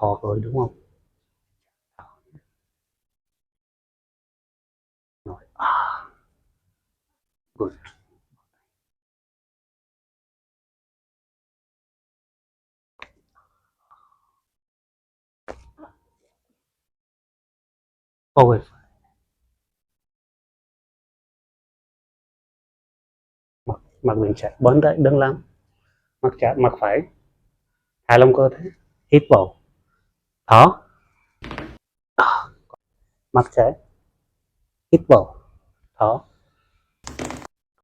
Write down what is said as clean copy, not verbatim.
khó rồi đúng không? Rồi. Good. Ôi, mặt mình chạy bấn đấy, đứng lắm. Mặt trái, mặt phải, hai lông cơ thế. Hít vào, thở, mặt trái, hít vào, thở.